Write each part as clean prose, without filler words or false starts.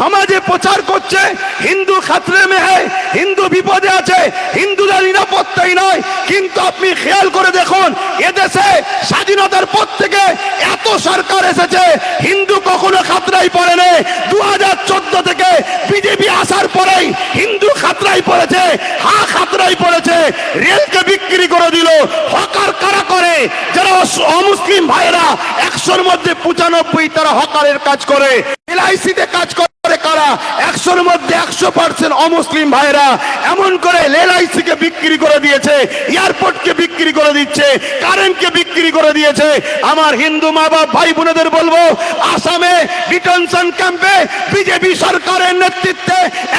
সমাজে প্রচার করছে হিন্দু খাতরে মে হ্যায়, হিন্দু বিপদে আছে, হিন্দুদের নিরাপত্তাই নয়। কিন্তু আপনি খেয়াল করে দেখুন, এদেশে স্বাধীনতার পর থেকে এত সরকার এসেছে, হিন্দু কখনো খাতরাই পড়েনি। 2014 থেকে বিজেপি আসার পরেই হিন্দু খাতরাই পড়েছে, খাতরাই পড়েছে। রেলকে বিক্রি করে দিল। হকার কারা করে? যারা অমুসলিম ভাইরা, 100-র মধ্যে 95 তারা হকারের কাজ করে। এলআইসিতে কাজ করে কারা? 100-র মধ্যে 100% অমুসলিম ভাইরা। এমন করে এলআইসিকে বিক্রি করে দিয়েছে, এয়ারপোর্টকে বিক্রি করে দিচ্ছে, কারেন্টকে বিক্রি করে দিয়েছে। আমার হিন্দু মা বাপ ভাই বোনেদের বলবো, আসামে ডিটেনশন ক্যাম্পে বিজেপি সরকারের নেতৃত্বে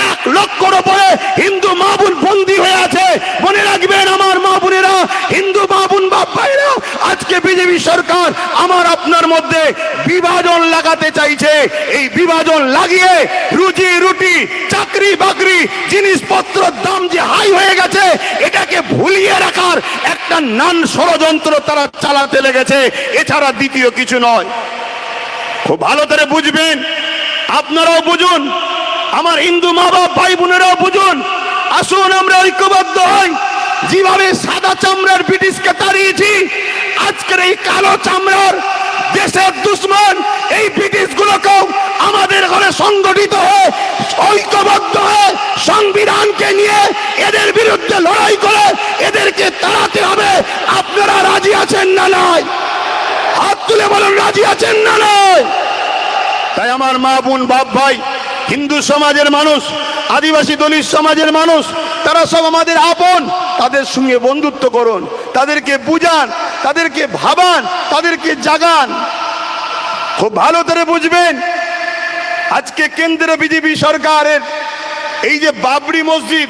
1 লক্ষর উপরে হিন্দু মা বোন বন্দী হয়ে আছে। মনে রাখবেন আমার মা বোনেরা, হিন্দু মা বোন বাপ ভাইরা, আজকে বিজেপি সরকার আমার আপনার মধ্যে বিভাজন লাগাতে চাইছে। এই বিভাজন লাগিয়ে রুজি রুটি, চাকরি বাকরি, জিনিসপত্রের দাম যে হাই হয়ে গেছে, এটাকে ভুলিয়ে রাখার একটা নান ষড়যন্ত্র তারা চালাতে লেগেছে। এছাড়া দ্বিতীয় কিছু নয়। খুব ভালো করে বুঝবেন, আপনারাও বুঝুন, আমার হিন্দু মা বাপ ভাই বোনেরাও বুঝুন। আসুন আমরা ঐক্যবদ্ধ হই। যেভাবে সাদা চামড়ার ব্রিটিশকে তাড়িয়েছি, আজকের এই কালো চামড়ার দেশের দুশ্মন এই ব্রিটিশ গুলোকেও আমাদের ঘরে সংগঠিত হয়ে ঐক্যবদ্ধ হয়ে সংবিধানকে নিয়ে এদের বিরুদ্ধে লড়াই করে এদেরকে তাড়াতে হবে। আপনারা রাজি আছেন না নয়? হাত তুলে বলুন, রাজি আছেন না নয়? তাই আমার মা বোন বাপ ভাই, হিন্দু সমাজের মানুষ, আদিবাসী দলিত সমাজের মানুষ, তারা সব আমাদের আপন। তাদের সঙ্গে বন্ধুত্ব করুন, তাদেরকে বুঝান, তাদেরকে ভাবান, তাদেরকে জাগান। খুব ভালো করে বুঝবেন, আজকে কেন্দ্রে বিজেপি সরকারের এই যে বাবরি মসজিদ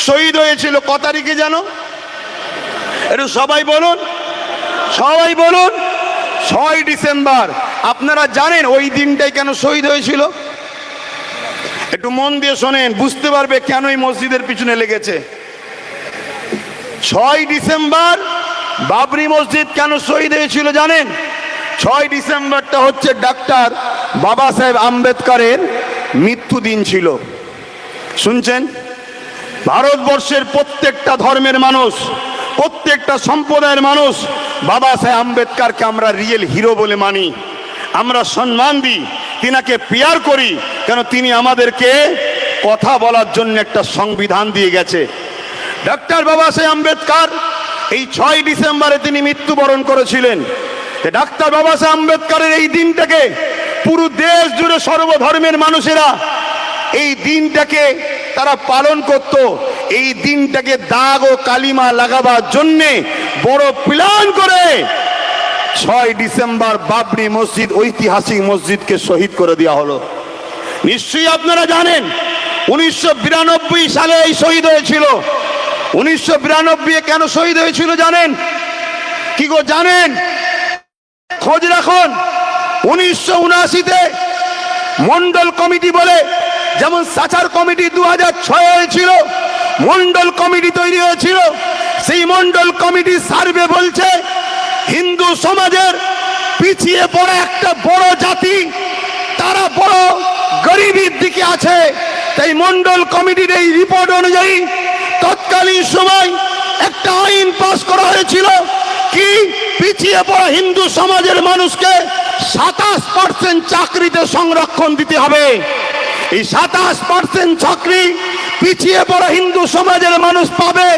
শহীদ হয়েছিল, কত তারিখে জানো? একটু সবাই বলুন, সবাই বলুন। 6 ডিসেম্বর। আপনারা জানেন ওই দিনটাই কেন শহীদ হয়েছিল? একটু মন দিয়ে শোনেন, বুঝতে পারবে কেন এই মসজিদের পিছনে লেগেছে। 6 ডিসেম্বর বাবরি মসজিদ কেন শহীদ হয়েছিল জানেন? 6 ডিসেম্বরটা হচ্ছে ডক্টর বাবা সাহেব আম্বেদকরের মৃত্যু দিন ছিল। শুনছেন? ভারতবর্ষের প্রত্যেকটা ধর্মের মানুষ, প্রত্যেকটা সম্প্রদায়ের মানুষ বাবা সাহেব আম্বেদকরকে আমরা রিয়েল হিরো বলে মানি, আমরা সম্মান দিই, তিনাকে পিয়ার করি। কেন? তিনি আমাদেরকে কথা বলার জন্য একটা সংবিধান দিয়ে গেছে। ডক্টর বাবা সাহেব আম্বেদকর এই 6 ডিসেম্বরে তিনি মৃত্যুবরণ করেছিলেন। ডাক্তার বাবা সাহেব আম্বেদকরের এই দিনটাকে পুরো দেশ জুড়ে সর্বধর্মের মানুষেরা এই দিনটাকে তারা পালন করত। এই দিনটাকে দাগ ও কালিমা লাগাবার জন্যে বড় প্ল্যান করে 6 ডিসেম্বর বাবরি মসজিদ, ঐতিহাসিক মসজিদকে শহীদ করে দেওয়া হলো। নিশ্চয়ই আপনারা জানেন 1992 সালে এই শহীদ হয়েছিল। 1992 কেন শহীদ হয়েছিল জানেন? কি গো জানেন? খোঁজ রাখুন। 1979-তে মন্ডল কমিটি বলে, যেমন সাচার কমিটি 2006 হয়েছিল, মন্ডল কমিটি তৈরি হয়েছিল। সেই মন্ডল কমিটি সার্ভে বলছে হিন্দু সমাজের পিছিয়ে পড়া একটা বড় জাতি, তারা বড় গরিবের দিকে আছে। তাই মন্ডল কমিটির এই রিপোর্ট অনুযায়ী তৎকালীন সময় একটা আইন পাস করা হয়েছিল, কি পিছিয়ে পড়া হিন্দু সমাজের মানুষকে 27% চাকরিতে সংরক্ষণ দিতে হবে। এই 27% চাকরি পিছিয়ে পড়া হিন্দু সমাজের মানুষ পাবে,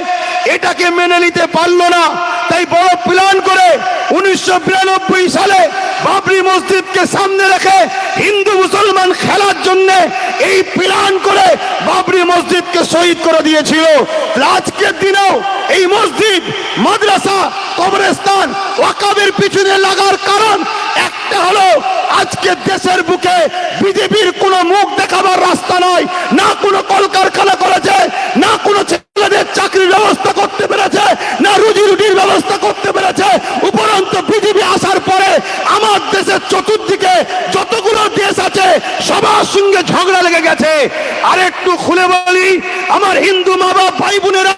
এটাকে মেনে নিতে পারলো না। তাই বড় প্ল্যান করে 1992 সালে বাবরি মসজিদকে সামনে রেখে হিন্দু মুসলমান খেলার জন্য এই প্ল্যান করে বাবরি মসজিদকে শহীদ করে দিয়েছিল। আজকের দিনেও এই মসজিদ, মাদ্রাসা, কবরস্থান ওয়াকাবের পিছনে লাগার কারণ একটা হলো, আজকে দেশের বুকে বিজেপির কোনো মুখ দেখাবার রাস্তা নয়, না কোনো কলকারখানা করেছে, না কোনো ছেলেদের চাকরির ব্যবস্থা করতে পেরেছে, না রুজি রুটির ব্যবস্থা করতে পেরেছে। উপরন্তু বিজেপি আসার পরে আমার দেশের চতুর্দিকে যতগুলো দেশ আছে সবার সঙ্গে ঝগড়া লেগে গেছে। আর একটু খুলে বলি, আমার হিন্দু মা বাপ ভাই বোনেরা,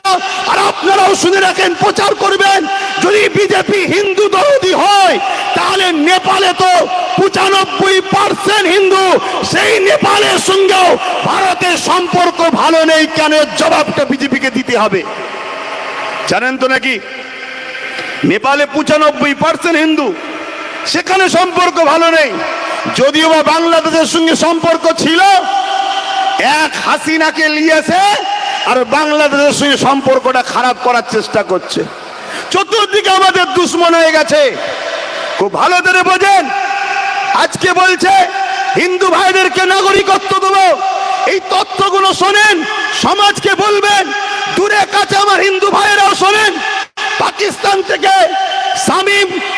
আর আপনারাও শুনে রাখেন, প্রচার করবেন, যদি বিজেপি হিন্দু দরদি হয় তাহলে নেপালে তো 95% হিন্দু, সেই নেপালের সঙ্গেও ভারতের সম্পর্ক ভালো নেই কেন? জবাবটা বিজেপিকে দিতে হবে। জানেন তো নাকি নেপালে 95% হিন্দু, সেখানে সম্পর্ক ভালো নেই। যদিও বা বাংলাদেশের সঙ্গে সম্পর্ক ছিল, এক হাসিনাকে নিয়েছে আর বাংলাদেশের সঙ্গে সম্পর্কটা খারাপ করার চেষ্টা করছে। চতুর্দিকে আমাদের দুশ্মন হয়ে গেছে। খুব ভালো করে বোঝেন, আজকে বলছে হিন্দু ভাইদেরকে নাগরিকত্ব দেবো। এই তথ্যগুলো শোনেন, সমাজকে বলবেন, দূরে কাছে আমার হিন্দু ভাইয়েরাও শোনেন। পাকিস্তান থেকে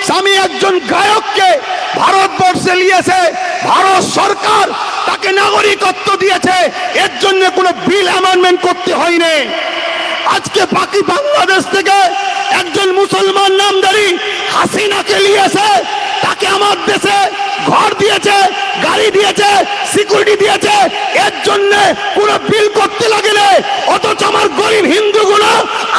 স্বামী একজন গায়ককে ভারতবর্ষে নিয়েছে, ভারত সরকার তাকে নাগরিকত্ব দিয়েছে, এর জন্য কোনো বিল অ্যামেন্ডমেন্ট করতে হয়নি। আজকে বাংলাদেশ থেকে একজন মুসলমান নামধারী হাসিনাকে নিয়েছে, তাকে আমার দেশে ঘর দিয়েছে, গাড়ি দিয়েছে, সিকিউরিটি দিয়েছে, এর জন্য কোনো বিল করতে লাগে না। অথচ আমার গরিব হিন্দুগুলো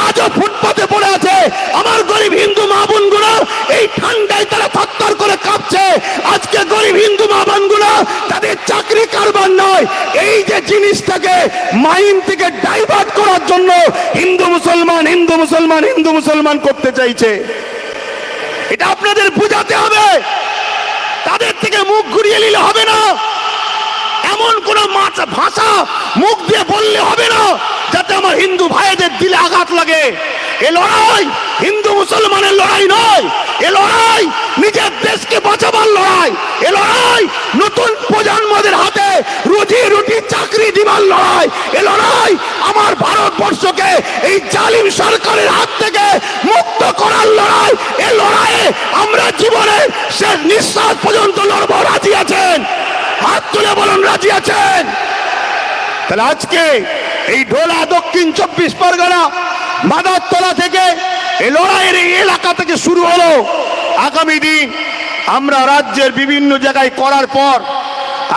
আজও ফুটপাতে পড়ে আছে। আমার গরিব হিন্দু মা বোনগুলো এই ঠান্ডায় তারা থরথর করে কাঁপছে। আজকে গরিব হিন্দু মা বোনগুলো তাদের চাকরি কারবার নয়, এই যে জিনিসটাকে মাইন্ড থেকে ডাইভার্ট করার জন্য হিন্দু মুসলমান হিন্দু মুসলমান হিন্দু মুসলমান করতে চাইছে। এটা আপনাদের বুঝাতে হবে। তাদের থেকে মুখ ঘুরিয়ে নিলে হবে না। এমন কোন ভাষা মুখ দিয়ে বললে হবে না যাতে আমার হিন্দু ভাইদের দিলে আঘাত লাগে। এ লড়াই হিন্দু মুসলমানের লড়াই নয়, এ লড়াই নিজের দেশকে বাঁচাবার লড়াই। এ লড়াই নতুন প্রজন্মদের হাতে রুজি রুটি চাকরি দিবার লড়াই। এ লড়াই আমার ভারতবর্ষকে এই জালিম সরকারের হাত থেকে মুক্ত করার লড়াই। এ লড়াইয়ে আমরা জীবনের শেষ নিঃশ্বাস পর্যন্ত লড়বো। রাজি আছেন? হাত তুলে বলুন রাজি আছেন? তাহলে আজকে এই ঢোলা দক্ষিণ 24 পরগনা মাদারতলা থেকে এই লড়াইয়ের এই এলাকা থেকে শুরু হলো। আগামী দিন আমরা রাজ্যের বিভিন্ন জায়গায় করার পর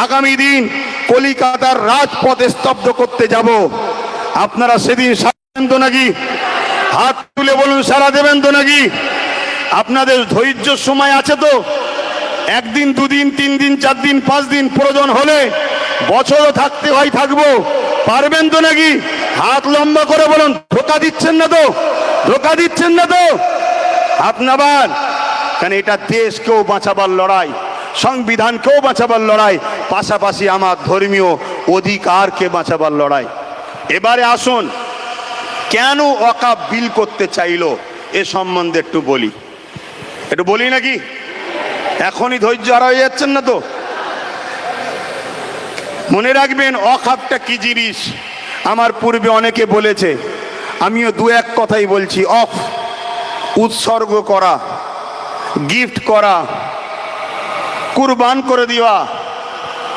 আগামী দিন কলিকাতার রাজপথে স্তব্ধ করতে যাব। আপনারা সেদিন সারা দেবেন তো নাকি? হাত তুলে বলুন সারা দেবেন তো নাকি? আপনাদের ধৈর্য সময় আছে তো? একদিন, দুদিন, 3 দিন, 4 দিন, 5 দিন, প্রয়োজন হলে বছরও থাকতে হয়, থাকবো। পারবেন তো নাকি? হাত লম্বা করে বলুন। ধোকা দিচ্ছেন না তো? ধোকা দিচ্ছেন না তো? আপনার কারণ এটা দেশকেও বাঁচাবার লড়াই, সংবিধানকেও বাঁচাবার লড়াই, পাশাপাশি আমার ধর্মীয় অধিকারকে বাঁচাবার লড়াই। এবারে আসুন, কেন ওয়াকফ বিল করতে চাইলো এ সম্বন্ধে একটু বলি। একটু বলি নাকি? এখনই ধৈর্য হারা হয়ে যাচ্ছেন না তো? মনে রাখবেন ওয়াকফটা কি জিনিস। আমার পূর্বে অনেকে বলেছে, আমিও 2-1 কথাই বলছি। উৎসর্গ করা, গিফট করা, কুরবান করে দেওয়া।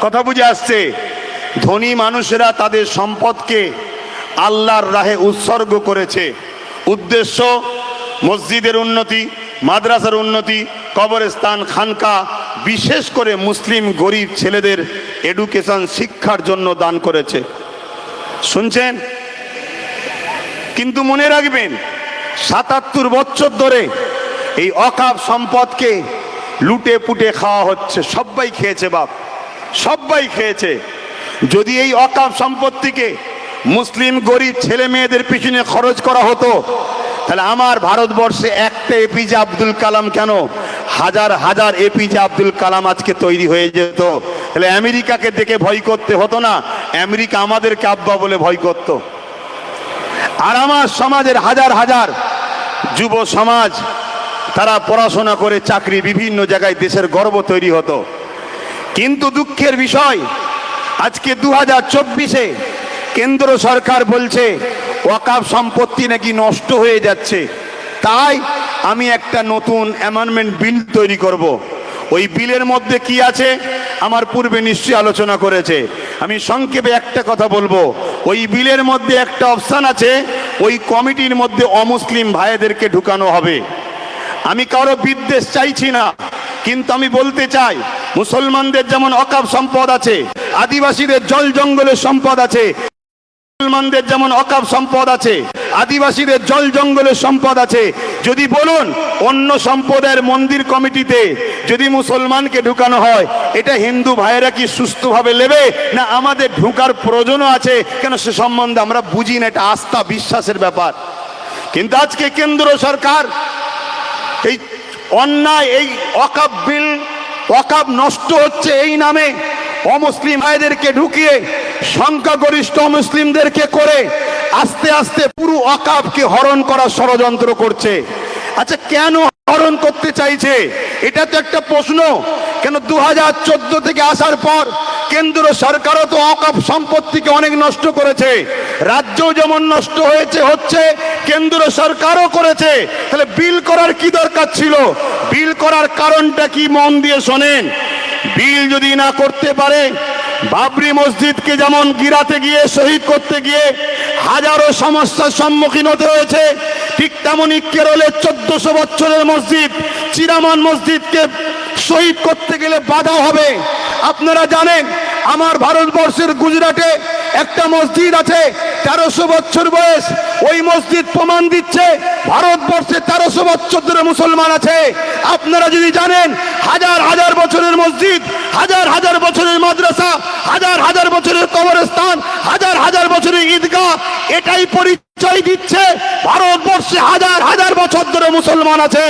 কথা বুঝে আসছে? ধনী মানুষেরা তাদের সম্পদকে আল্লাহর রাহে উৎসর্গ করেছে। উদ্দেশ্য মসজিদের উন্নতি, মাদ্রাসার উন্নতি, কবরস্থান, খানকা, বিশেষ করে মুসলিম গরিব ছেলেদের এডুকেশন, শিক্ষার জন্য দান করেছে। শুনছেন? কিন্তু মনে রাখবেন 77 বছর ধরে এই ওয়াকফ সম্পদকে লুটে পুটে খাওয়া হচ্ছে। সবাই খেয়েছে বাপ, সবাই খেয়েছে। যদি এই ওয়াকফ সম্পত্তিকে মুসলিম গরিব ছেলে মেয়েদের পিছনে খরচ করা হতো, তাহলে আমার ভারতবর্ষে একটা এপিজে আব্দুল কালাম কেন, হাজার হাজার এপিজে আব্দুল কালাম আজকে তৈরি হয়ে যেত। তাহলে আমেরিকাকে দেখে ভয় করতে হতো না, আমেরিকা আমাদেরকে আব্বা বলে ভয় করত। আর আমার সমাজের হাজার হাজার যুব সমাজ, তারা পড়াশোনা করে চাকরি, বিভিন্ন জায়গায় দেশের গর্ব তৈরি হতো। কিন্তু দুঃখের বিষয়, আজকে 2024-এ কেন্দ্র সরকার বলছে ওয়াকফ সম্পত্তি নাকি নষ্ট হয়ে যাচ্ছে। তাই আমি একটা নতুন অ্যামেন্ডমেন্ট বিল তৈরি করব। ওই বিলের মধ্যে কি আছে আমার পূর্বে নিশ্চয়ই আলোচনা করেছে। আমি সংক্ষেপে একটা কথা বলবো। ওই বিলের মধ্যে একটা অপশন আছে, ওই কমিটির মধ্যে অমুসলিম ভাইদেরকে ঢুকানো হবে। আমি কারো বিদ্বেষ চাইছি না, কিন্তু আমি বলতে চাই মুসলমানদের যেমন ওয়াকফ সম্পদ আছে, আদিবাসীদের জল জঙ্গলের সম্পদ আছে, মুসলমানদের যেমন অকাপ সম্পদ আছে, আদিবাসীদের জল জঙ্গলের সম্পদ আছে। যদি বলুন অন্য সম্প্রদায়ের মন্দির কমিটিতে যদি মুসলমানকে ঢুকানো হয়, এটা হিন্দু ভাইয়েরা কি সুস্থভাবে নেবে, না আমাদের ঢুকার প্রয়োজনও আছে? কেন সে সম্বন্ধে আমরা বুঝি না, এটা আস্থা বিশ্বাসের ব্যাপার। কিন্তু আজকে কেন্দ্র সরকার এই অন্যায়, এই ওয়াকফ বিল, ওয়াকফ নষ্ট হচ্ছে এই নামে অমুসলিম ভাইদেরকে ঢুকিয়ে সংখ্যাগরিষ্ঠ মুসলিমদেরকে করে আস্তে আস্তে পুরো ওয়াকফকে হরণ করার ষড়যন্ত্র করছে। আচ্ছা কেন হরণ করতে চাইছে? এটা তো একটা প্রশ্ন। কেন 2014 থেকে আসার পর কেন্দ্র সরকারও তো ওয়াকফ সম্পত্তিকে অনেক নষ্ট করেছে, রাজ্যও যেমন নষ্ট হয়েছে হচ্ছে, কেন্দ্র সরকারও করেছে। তাহলে বিল করার কি দরকার ছিল? বিল করার কারণটা কি মন দিয়ে শোনেন। বিল যদি না করতে পারে, বাবরি মসজিদকে যেমন গিরাতে গিয়ে শহীদ করতে গিয়ে হাজারো সমস্যার সম্মুখীন হতে হয়েছে, ঠিক তেমনি কেরলের 1400 বছরের মসজিদ চিরামান মসজিদকে শহীদ করতে গেলে বাধা হবে। আপনারা জানেন আমার ভারতবর্ষের গুজরাটে একটা মসজিদ আছে 1300 বছর বয়স, ওই মসজিদ প্রমাণ দিচ্ছে ভারতবর্ষে 1300 বছর ধরে মুসলমান আছে। আপনারা যদি জানেন হাজার হাজার বছরের মসজিদ, হাজার হাজার বছরের মাদ্রাসা, হাজার হাজার বছরের কবরস্থান, হাজার হাজার বছরের ঈদগাহ, এটাই পরিচয় দিচ্ছে ভারতবর্ষে হাজার হাজার বছর ধরে মুসলমান আছে।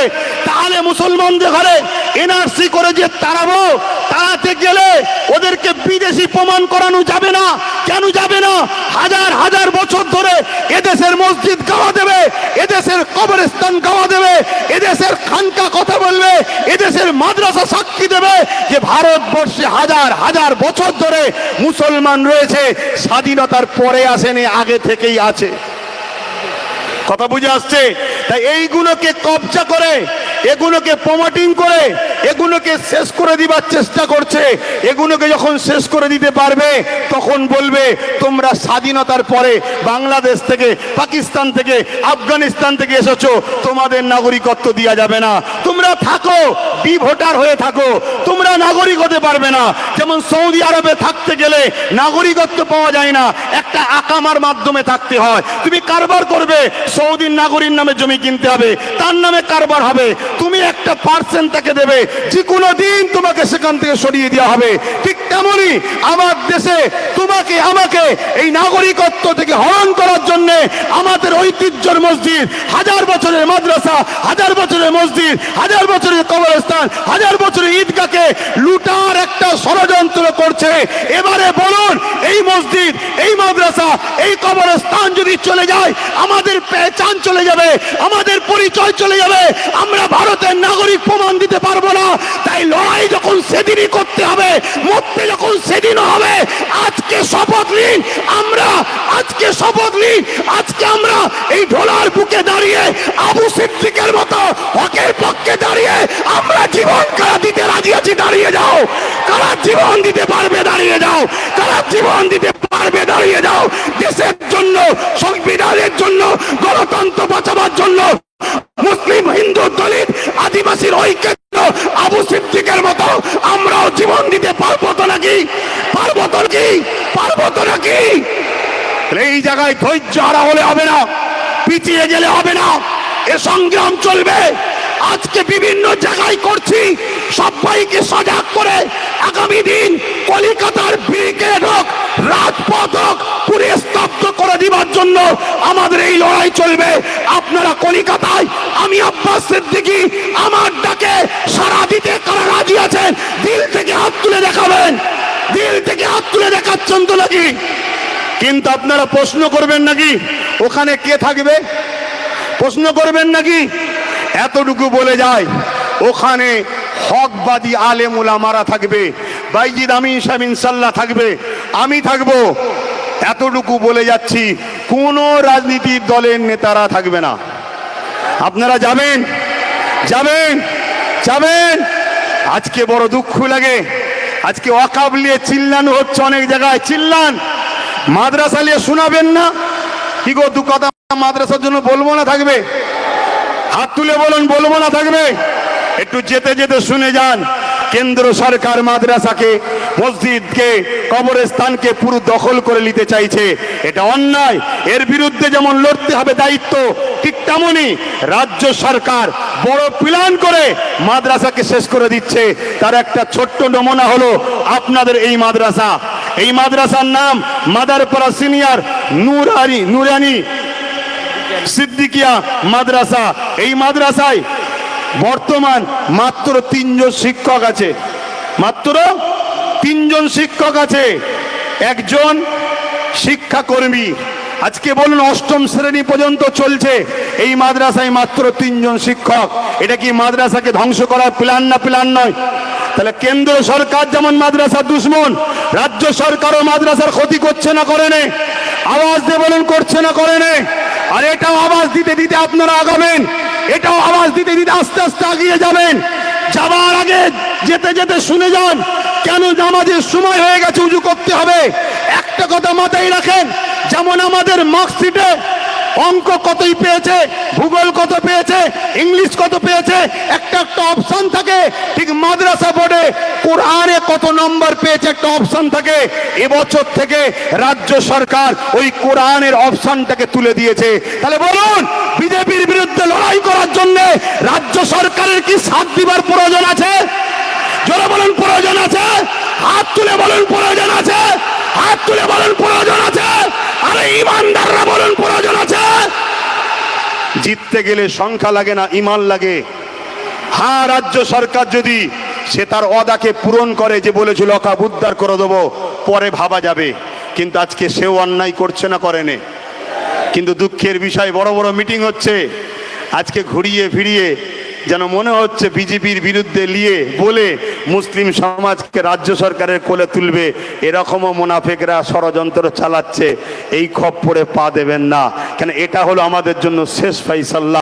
তাহলে মুসলমানদের ঘরে এনআরসি করে যে তাড়াতে গেলে ওদেরকে বিদেশি প্রমাণ করানো যাবে না। কেন যাবে না? হাজার হাজার বছর ধরে এদেশের মসজিদ গাওয়া দেবে, এদেশের কবরস্থান গাওয়া দেবে, এদেশের খানকা কথা বলবে, এদেশের মাদ্রাসা সাক্ষী দেবে যে ভারতবর্ষে হাজার হাজার বছর ধরে মুসলমান রয়েছে, স্বাধীনতার পরে আসেনি, আগে থেকেই আছে। কথা বুঝে আসছে? তাই এইগুলোকে কবজা করে, এগুলোকে প্রমোটিং করে, এগুলোকে শেষ করে দিবার চেষ্টা করছে। এগুলোকে যখন শেষ করে দিতে পারবে তখন বলবে তোমরা স্বাধীনতার পরে বাংলাদেশ থেকে, পাকিস্তান থেকে, আফগানিস্তান থেকে এসেছো, তোমাদের নাগরিকত্ব দেওয়া যাবে না, তোমরা থাকো বি ভোটার হয়ে থাকো, তোমরা নাগরিক হতে পারবে না। যেমন সৌদি আরবে থাকতে গেলে নাগরিকত্ব পাওয়া যায় না, একটা আকামার মাধ্যমে থাকতে হয়। তুমি কারবার করবে, সৌদির নাগরিক নামে জমি কিনতে হবে, তার নামে কারবার হবে, তুমি একটা পার্সেন্ট তাকে দেবে, যে কোনো দিন তোমাকে সেখান থেকে সরিয়ে দেওয়া হবে। ঠিক তেমনি আমার দেশে তোমাকে আমাকে এই নাগরিকত্ব থেকে হরণ করার জন্য আমাদের ঐতিহ্যের মসজিদ, হাজার বছরের মাদ্রাসা, হাজার বছরের মসজিদ, হাজার বছরের কবরস্থান, হাজার বছরের ঈদগাহকে লুটার একটা ষড়যন্ত্র করছে। এবারে বলুন এই মসজিদ, এই মাদ্রাসা, এই কবরস্থান যদি চলে যায় আমাদের পেহচান চলে যাবে, আমাদের পরিচয় চলে যাবে, আমরা ভারতের নাগরিক প্রমাণ দিতে পারবো না। তাই লড়াই যখন সেদিনই করতে হবে, মরতে যখন সেদিনও হবে। আজকে শপথ নিন, আজকে শপথ নিন, আজকে আমরা এই ঢোলার বুকে দাঁড়িয়ে আবু সিদ্দিকের মতো হকের পক্ষে দাঁড়িয়ে আমরা জীবন কারা দিতে রাজি আছি। দাঁড়িয়ে যাও, কারা জীবন দিতে পারবে দাঁড়িয়ে যাও, কারা জীবন দিতে পারবে দাঁড়িয়ে যাও। দেশের জন্য, সংবিধানের জন্য, গণতন্ত্র বাঁচাবার জন্য, মুসলিম, হিন্দু, দলিত, আদিবাসীর ঐক্য, আবু সিদ্দিকের মতো আমরাও জীবন দিতে পারবো তো নাকি? পারবো তো নাকি? পারবো তো নাকি? এই জায়গায় ধৈর্য হারা হলে হবে না, পিছিয়ে গেলে হবে না, এ সংগ্রাম চলবে। আজকে বিভিন্ন জায়গায় করছি, সবাইকে সজাগ করে আগামী দিন কলিকাতার ব্রিগেড হোক, রাজপথ হোক, পুরে স্তব্ধ করে দিবার জন্য আমাদের এই লড়াই চলবে। আপনারা কলিকাতায়, আমি আব্বাস সিদ্দিকী, আমার ডাকে সারা দিতে কারা রাজি আছেন? দিল থেকে হাত তুলে দেখাবেন, দিল থেকে হাত তুলে দেখাচ্ছেন তো নাকি? কিন্তু আপনারা প্রশ্ন করবেন নাকি ওখানে কে থাকবে? প্রশ্ন করবেন নাকি? এতটুকু বলে যায় ওখানে হকবাদী আলেম উলামারা থাকবে, বাইজিদ আমিন সাহেব ইনশাআল্লাহ থাকবে, আমি থাকবো। এতটুকু বলে যাচ্ছি, কোন রাজনীতির দলের নেতারা থাকবে না। আপনারা যাবেন, যাবেন, যাবেন। আজকে বড় দুঃখ লাগে, আজকে ওয়াকফ নিয়ে চিল্লানো হচ্ছে অনেক জায়গায়, চিল্লান। মাদ্রাসা নিয়ে শোনাবেন না? কি গো, দু কথা মাদ্রাসার জন্য বলবো না থাকবে? হাত তুলে বলুন, বলবো না থাকবে? একটু যেতে যেতে শুনে যান। কেন্দ্র সরকার মাদ্রাসাকে, মসজিদকে, কবরস্থানকে পুরো দখল করে নিতে চাইছে। এটা অন্যায়, এর বিরুদ্ধে যেমন লড়তে হবে দায়িত্ব, ঠিক তেমনই রাজ্য সরকার বড় প্ল্যান করে মাদ্রাসাকে শেষ করে দিচ্ছে। তার একটা ছোট্ট নমুনা হলো আপনাদের এই মাদ্রাসা। এই মাদ্রাসার নাম মাদারপাড়া সিনিয়র নুরানি সিদ্দিকিয়া মাদ্রাসা। এই মাদ্রাসায় বর্তমান মাত্র 3 জন শিক্ষক আছে, মাত্র 3 জন শিক্ষক আছে, একজন শিক্ষাকর্মী। আজকে বলুন, 8ম শ্রেণী পর্যন্ত চলছে এই মাদ্রাসায়, মাত্র 3 জন শিক্ষক। এটা কি মাদ্রাসাকে ধ্বংস করার প্ল্যান না প্ল্যান নয়? তাহলে কেন্দ্র সরকার যেমন মাদ্রাসা দুশ্মন, রাজ্য সরকারও মাদ্রাসার ক্ষতি করছে না করে নে? আওয়াজ দিয়ে বলুন, করছে না করে নে? আর এটাও আওয়াজ দিতে দিতে আপনারা আগাবেন, এটাও আওয়াজ দিতে দিতে আস্তে আস্তে এগিয়ে যাবেন। যাবার আগে যেতে যেতে শুনে যান, কেন নামাজের সময় হয়ে গেছে, উজু করতে হবে। একটা কথা মাথায় রাখেন, যেমন আমাদের মার্কশিটে অঙ্ক কতই পেয়েছে, ভূগোল কত পেয়েছে, ইংলিশ কত পেয়েছে, একটা একটা অপশন থাকে, ঠিক মাদ্রাসা বোর্ডে কোরআনে কত নম্বর পেয়েছে একটা অপশন থাকে। এবছর থেকে রাজ্য সরকার ওই কোরআনের অপশনটাকে তুলে দিয়েছে। তাহলে বলুন, বিজেপির বিরুদ্ধে লড়াই করার জন্য রাজ্য সরকারের কি সাথ দিবার প্রয়োজন আছে? জোরে বলুন, প্রয়োজন আছে? হাত তুলে বলুন, প্রয়োজন আছে? হাত তুলে বলুন, প্রয়োজন আছে? আরে ইমানদাররা বলুন, প্রয়োজন আছে? জিততে গেলে সংখ্যা লাগে না, ইমান লাগে। হ্যাঁ, রাজ্য সরকার যদি সে তার ওয়াদাকে পূরণ করে, যে বলেছিল অকাব উদ্ধার করে দেবো, পরে ভাবা যাবে। কিন্তু আজকে সেও অন্যায় করছে না, করেনি। কিন্তু দুঃখের বিষয়, বড় বড় মিটিং হচ্ছে আজকে, ঘুরিয়ে ফিরিয়ে যেন মনে হচ্ছে বিজেপির বিরুদ্ধে নিয়ে বলে মুসলিম সমাজকে রাজ্য সরকারের কোলে তুলবে। এরকমও মুনাফিকরা ষড়যন্ত্র চালাচ্ছে। এই খপ্পরে পা দেবেন না, কেন এটা হলো আমাদের জন্য শেষ ফাইসাল্লা।